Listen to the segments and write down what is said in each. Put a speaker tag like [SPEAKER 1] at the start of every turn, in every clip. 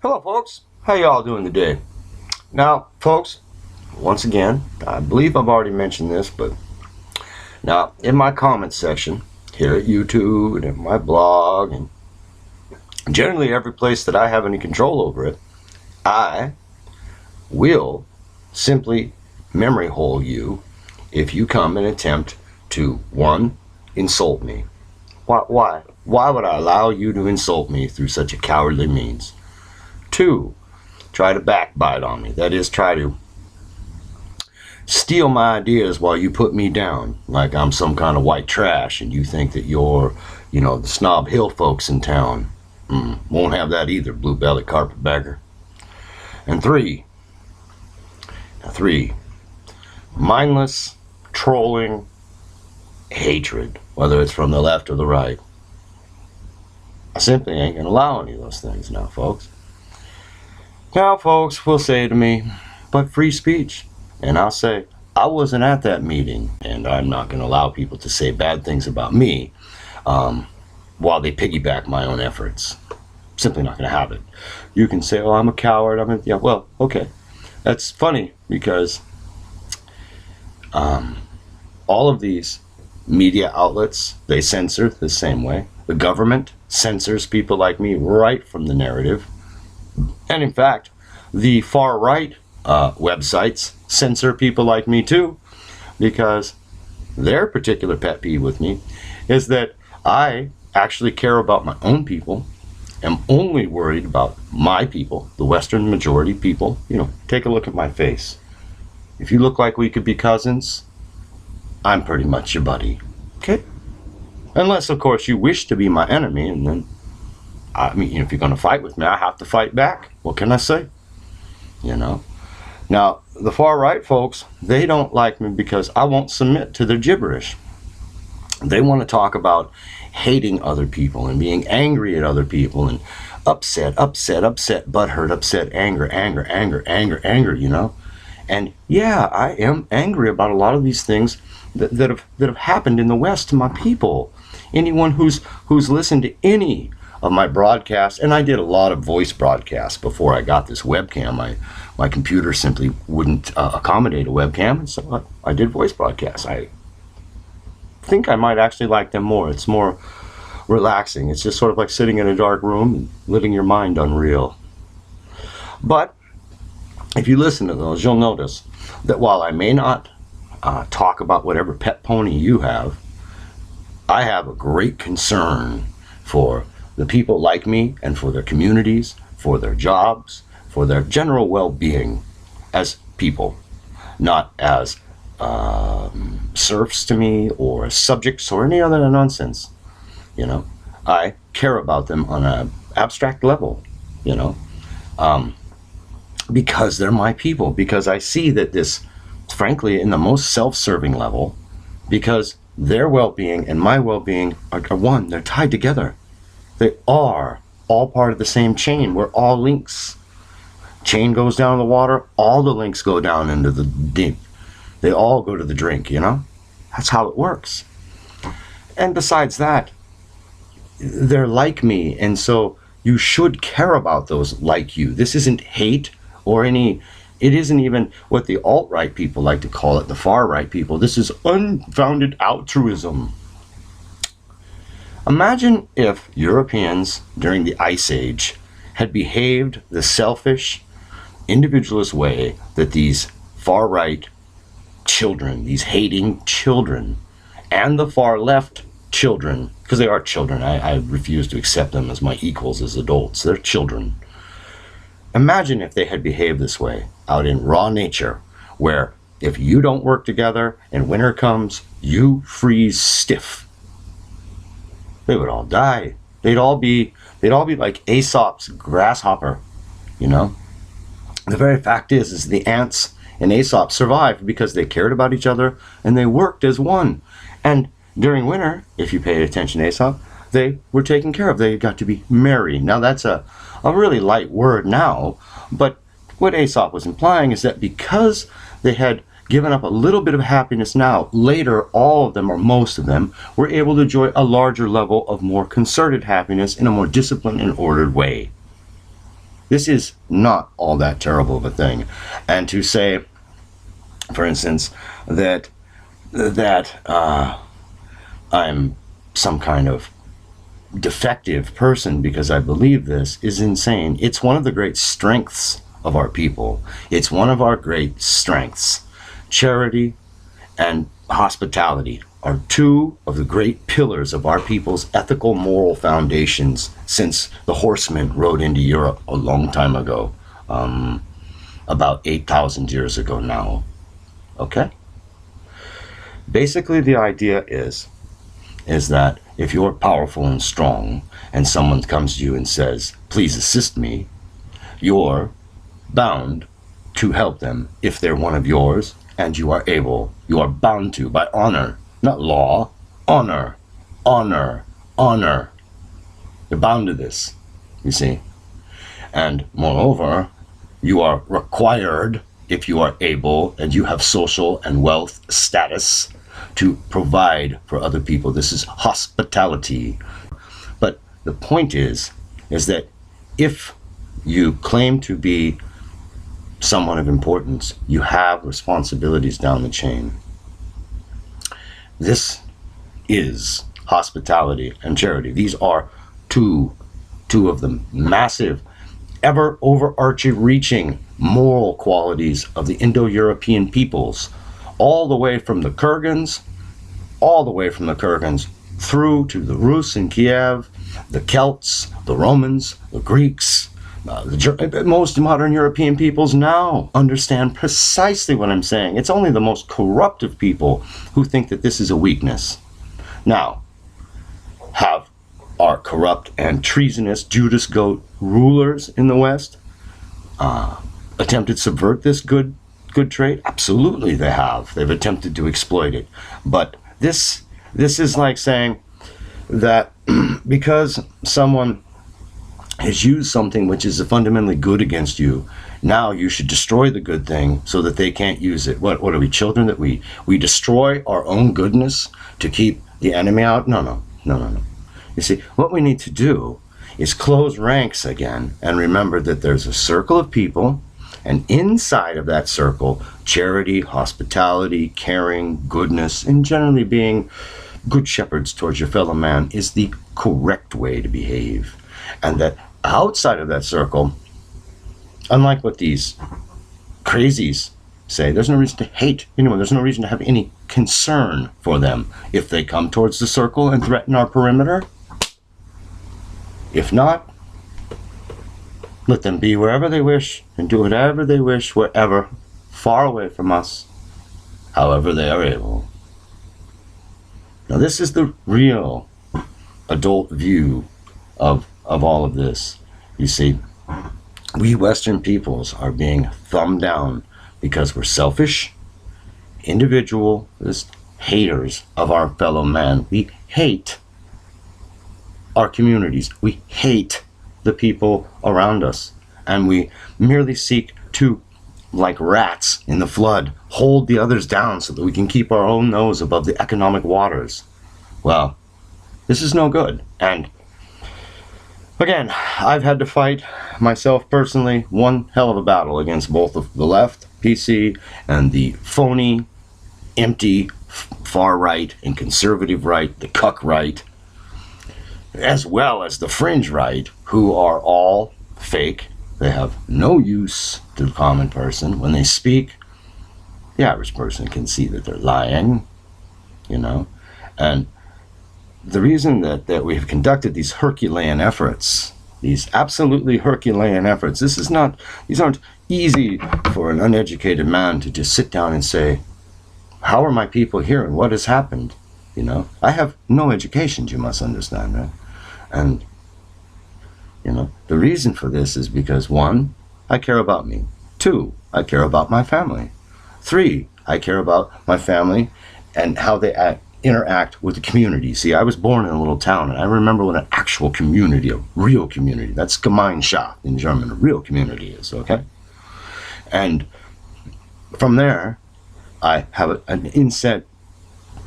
[SPEAKER 1] Hello folks, how y'all doing today? Now folks, once again, I believe I've already mentioned this, but now in my comments section here at YouTube and in my blog and generally every place that I have any control over it, I will simply memory hole you if you come and attempt to, one, insult me. Why would I allow you to insult me through such a cowardly means? Two, try to backbite on me. That is, try to steal my ideas while you put me down like I'm some kind of white trash and you think that you're, the Snob Hill folks in town. Won't have that either, blue-bellied carpetbagger. And three, mindless trolling hatred, whether it's from the left or the right. I simply ain't going to allow any of those things now, folks. Now, folks will say to me, but free speech. And I'll say, I wasn't at that meeting, and I'm not going to allow people to say bad things about me while they piggyback my own efforts. Simply not going to have it. You can say, oh, I'm a coward. Yeah, well, okay. That's funny because all of these media outlets, they censor the same way. The government censors people like me right from the narrative. And in fact, the far right websites censor people like me too, because their particular pet peeve with me is that I actually care about my own people, am only worried about my people, the Western majority people. Take a look at my face. If you look like we could be cousins, I'm pretty much your buddy. Okay? Unless, of course, you wish to be my enemy, and then if you're going to fight with me, I have to fight back. What can I say? Now, the far right folks, they don't like me because I won't submit to their gibberish. They want to talk about hating other people and being angry at other people and upset, butthurt, upset, anger. And yeah, I am angry about a lot of these things that have happened in the West to my people. Anyone who's listened to any of my broadcasts, and I did a lot of voice broadcasts before I got this webcam. My computer simply wouldn't accommodate a webcam, and so I did voice broadcasts. I think I might actually like them more. It's more relaxing. It's just sort of like sitting in a dark room and letting your mind unreal. But if you listen to those, you'll notice that while I may not talk about whatever pet pony you have, I have a great concern for the people like me and for their communities, for their jobs, for their general well-being as people, not as serfs to me or as subjects or any other nonsense. I care about them on an abstract level, because they're my people, because I see that this, frankly, in the most self-serving level, because their well-being and my well-being are one. They're tied together. They are all part of the same chain. We're all links. Chain goes down in the water, all the links go down into the deep. They all go to the drink, That's how it works. And besides that, they're like me, and so you should care about those like you. This isn't hate or it isn't even what the alt-right people like to call it, the far-right people. This is unfounded altruism. Imagine if Europeans during the Ice Age had behaved the selfish, individualist way that these far-right children, these hating children, and the far-left children, because they are children, I refuse to accept them as my equals as adults, they're children. Imagine if they had behaved this way out in raw nature, where if you don't work together and winter comes, you freeze stiff. They would all die. They'd all be like Aesop's grasshopper, The very fact is the ants and Aesop survived because they cared about each other and they worked as one. And during winter, if you paid attention to Aesop, they were taken care of. They got to be merry. Now that's a really light word now, but what Aesop was implying is that because they had given up a little bit of happiness now, later all of them, or most of them, were able to enjoy a larger level of more concerted happiness in a more disciplined and ordered way. This is not all that terrible of a thing. And to say, for instance, that I'm some kind of defective person because I believe this is insane. It's one of the great strengths of our people. It's one of our great strengths. Charity and hospitality are two of the great pillars of our people's ethical, moral foundations since the horsemen rode into Europe a long time ago, about 8,000 years ago now. Okay? Basically, the idea is that if you're powerful and strong and someone comes to you and says, please assist me, you're bound to help them if they're one of yours, and you are able, you are bound to, by honor, not law, honor, honor, honor. You're bound to this, you see. And moreover, you are required, if you are able and you have social and wealth status, to provide for other people. This is hospitality. But the point is that if you claim to be someone of importance, you have responsibilities down the chain. This is hospitality and charity. These are two of the massive, ever overarching moral qualities of the Indo-European peoples, all the way from the Kurgans, through to the Rus in Kiev, the Celts, the Romans, the Greeks. Most modern European peoples now understand precisely what I'm saying. It's only the most corrupt of people who think that this is a weakness. Now, have our corrupt and treasonous Judas goat rulers in the West attempted to subvert this good trait? Absolutely they have. They've attempted to exploit it. But this is like saying that because someone has used something which is fundamentally good against you, now you should destroy the good thing so that they can't use it. What are we, children, that we destroy our own goodness to keep the enemy out? No. You see, what we need to do is close ranks again and remember that there's a circle of people, and inside of that circle, charity, hospitality, caring, goodness, and generally being good shepherds towards your fellow man is the correct way to behave. And that outside of that circle, unlike what these crazies say, there's no reason to hate anyone. There's no reason to have any concern for them if they come towards the circle and threaten our perimeter. If not, let them be wherever they wish and do whatever they wish, wherever, far away from us, however they are able. Now this is the real adult view of all of this. You see, we Western peoples are being thumbed down because we're selfish, individualist haters of our fellow man. We hate our communities. We hate the people around us. And we merely seek to, like rats in the flood, hold the others down so that we can keep our own nose above the economic waters. Well, this is no good. And again, I've had to fight myself personally one hell of a battle against both the left, PC, and the phony, empty, far right and conservative right, the cuck right, as well as the fringe right, who are all fake. They have no use to the common person. When they speak, the average person can see that they're lying, you know. And the reason that we have conducted these Herculean efforts, these absolutely Herculean efforts, these aren't easy for an uneducated man to just sit down and say, how are my people here and what has happened? You know, I have no education, you must understand, right? And, you know, the reason for this is because, 1, I care about me. 2, I care about my family. 3, I care about my family and how they interact with the community. See, I was born in a little town, and I remember what an actual community, a real community, that's Gemeinschaft in German, a real community is, okay? And from there, I have an inset,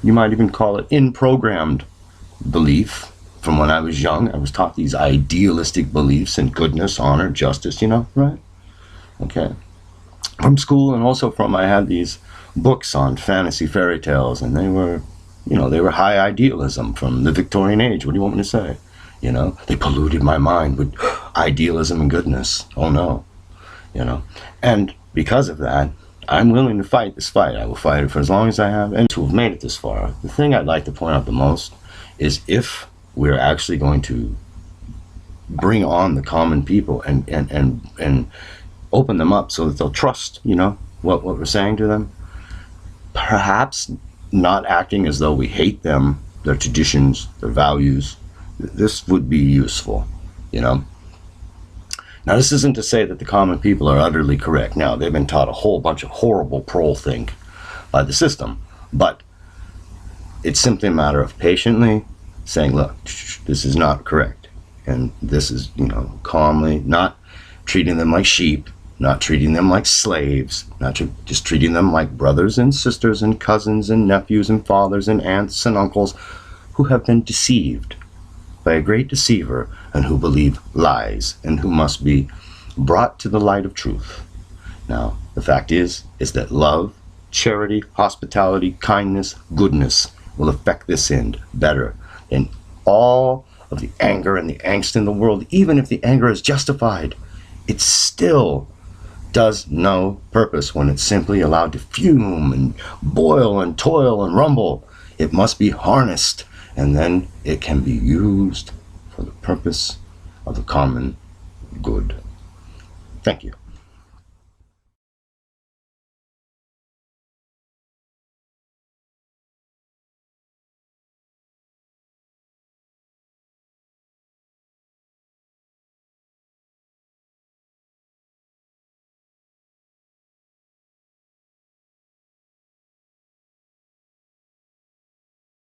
[SPEAKER 1] you might even call it in-programmed belief from when I was young, I was taught these idealistic beliefs in goodness, honor, justice, right? Okay. From school, and also I had these books on fantasy fairy tales, and they were high idealism from the Victorian age. What do you want me to say? They polluted my mind with idealism and goodness. Oh no. And because of that, I'm willing to fight this fight. I will fight it for as long as I have, and to have made it this far. The thing I'd like to point out the most is if we're actually going to bring on the common people and open them up so that they'll trust, what we're saying to them, perhaps not acting as though we hate them, their traditions, their values. This would be useful, Now, this isn't to say that the common people are utterly correct. Now, they've been taught a whole bunch of horrible prol-think by the system, but it's simply a matter of patiently saying, look, this is not correct. And this is, calmly, not treating them like sheep, not treating them like slaves, just treating them like brothers and sisters and cousins and nephews and fathers and aunts and uncles who have been deceived by a great deceiver and who believe lies and who must be brought to the light of truth. Now, the fact is that love, charity, hospitality, kindness, goodness will affect this end better than all of the anger and the angst in the world. Even if the anger is justified, it still does no purpose when it's simply allowed to fume and boil and toil and rumble. It must be harnessed, and then it can be used for the purpose of the common good. Thank you.